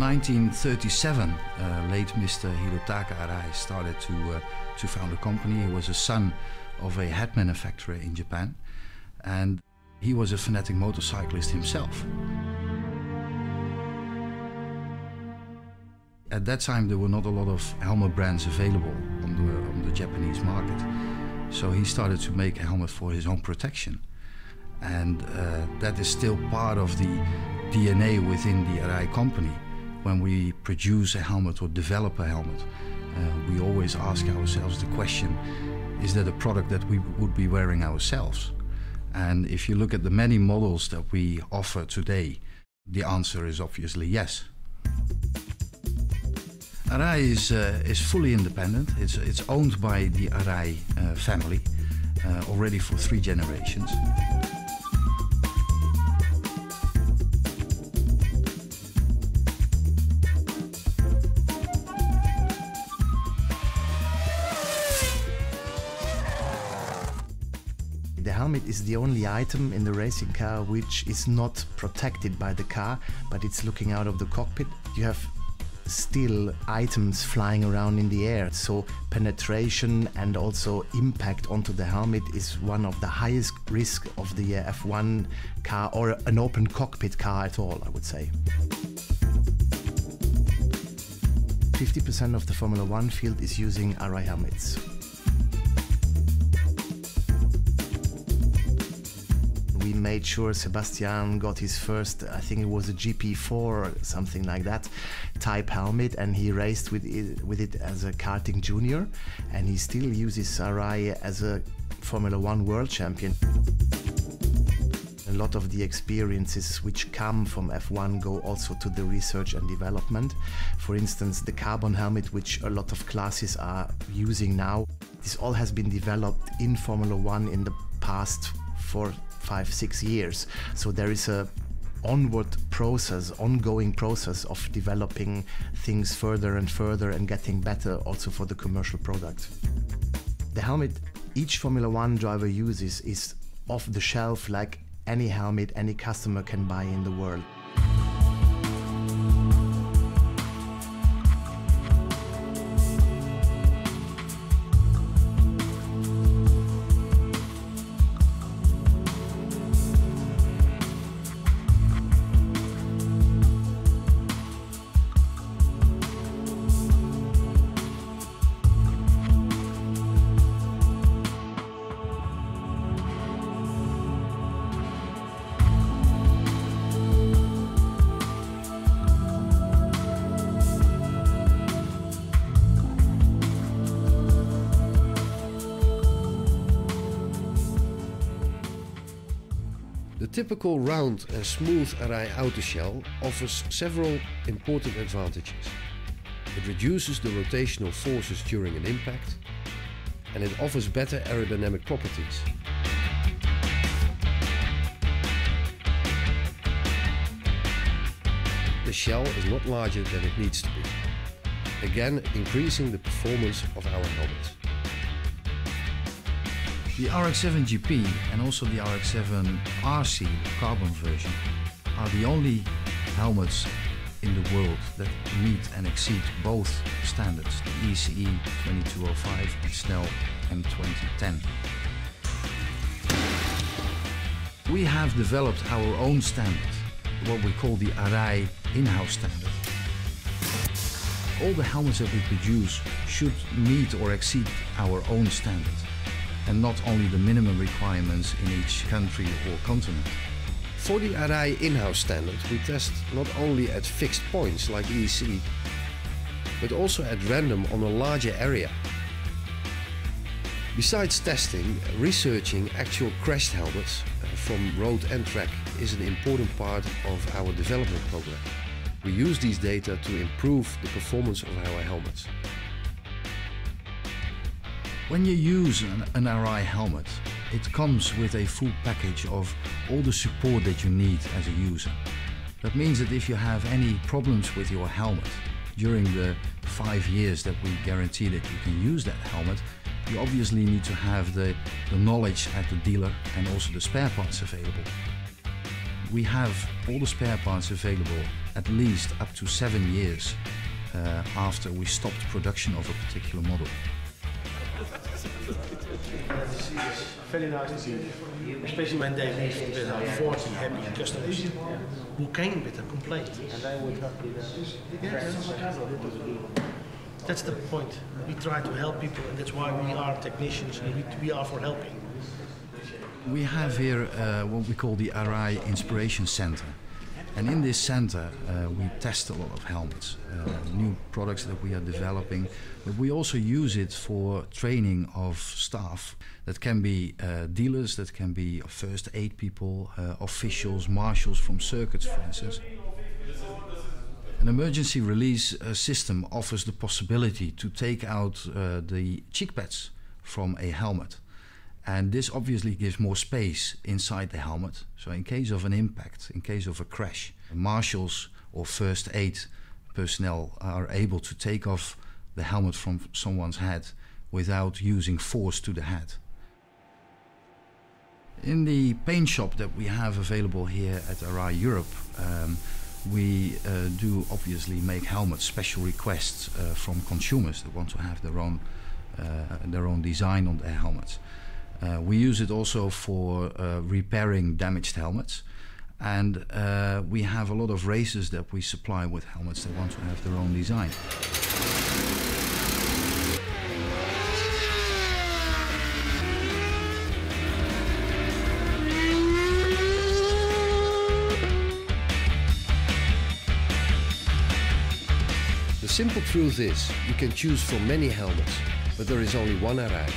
1937, late Mr. Hirotaka Arai started to found a company. He was a son of a hat manufacturer in Japan, and he was a fanatic motorcyclist himself. At that time, there were not a lot of helmet brands available on the Japanese market. So he started to make a helmet for his own protection. And that is still part of the DNA within the Arai company. When we produce a helmet or develop a helmet, we always ask ourselves the question, is that a product that we would be wearing ourselves? And if you look at the many models that we offer today, the answer is obviously yes. Arai is fully independent. It's owned by the Arai family already for 3 generations. The helmet is the only item in the racing car which is not protected by the car, but it's looking out of the cockpit. You have still items flying around in the air, so penetration and also impact onto the helmet is one of the highest risk of the F1 car or an open cockpit car at all, I would say. 50% of the Formula 1 field is using Arai helmets. We made sure Sebastian got his first, I think it was a GP4 or something like that, type helmet, and he raced with it as a karting junior, and he still uses Arai as a Formula 1 world champion. A lot of the experiences which come from F1 go also to the research and development. For instance, the carbon helmet, which a lot of classes are using now, this all has been developed in Formula 1 in the past 4, 5, 6 years. So there is a ongoing process of developing things further and further and getting better also for the commercial product. The helmet each Formula 1 driver uses is off the shelf like any helmet any customer can buy in the world. The typical round and smooth Arai outer shell offers several important advantages. It reduces the rotational forces during an impact, and it offers better aerodynamic properties. The shell is not larger than it needs to be, again increasing the performance of our helmets. The RX-7 GP and also the RX-7 RC carbon version are the only helmets in the world that meet and exceed both standards, the ECE 2205 and SNEL M2010. We have developed our own standard, what we call the Arai in-house standard. All the helmets that we produce should meet or exceed our own standard, and not only the minimum requirements in each country or continent. For the Arai in-house standard, we test not only at fixed points like EC, but also at random on a larger area. Besides testing, researching actual crashed helmets from road and track is an important part of our development program. We use these data to improve the performance of our helmets. When you use an Arai helmet, it comes with a full package of all the support that you need as a user. That means that if you have any problems with your helmet during the 5 years that we guarantee that you can use that helmet, you obviously need to have the knowledge at the dealer and also the spare parts available. We have all the spare parts available at least up to 7 years after we stopped production of a particular model. Very nice to see, especially when they leave with 40 happy customers who came with a complaint. That's the point. We try to help people, and that's why we are technicians, and we are for helping. We have here what we call the Arai Inspiration Center. And in this center, we test a lot of helmets, new products that we are developing, but we also use it for training of staff. That can be dealers, that can be first aid people, officials, marshals from circuits, for instance. An emergency release system offers the possibility to take out the cheek pads from a helmet. And this obviously gives more space inside the helmet. So in case of an impact, in case of a crash, marshals or first aid personnel are able to take off the helmet from someone's head without using force to the head. In the paint shop that we have available here at Arai Europe, we do obviously make helmets, special requests from consumers that want to have their own design on their helmets. We use it also for repairing damaged helmets, and we have a lot of racers that we supply with helmets that want to have their own design. The simple truth is, you can choose from many helmets, but there is only one Arai.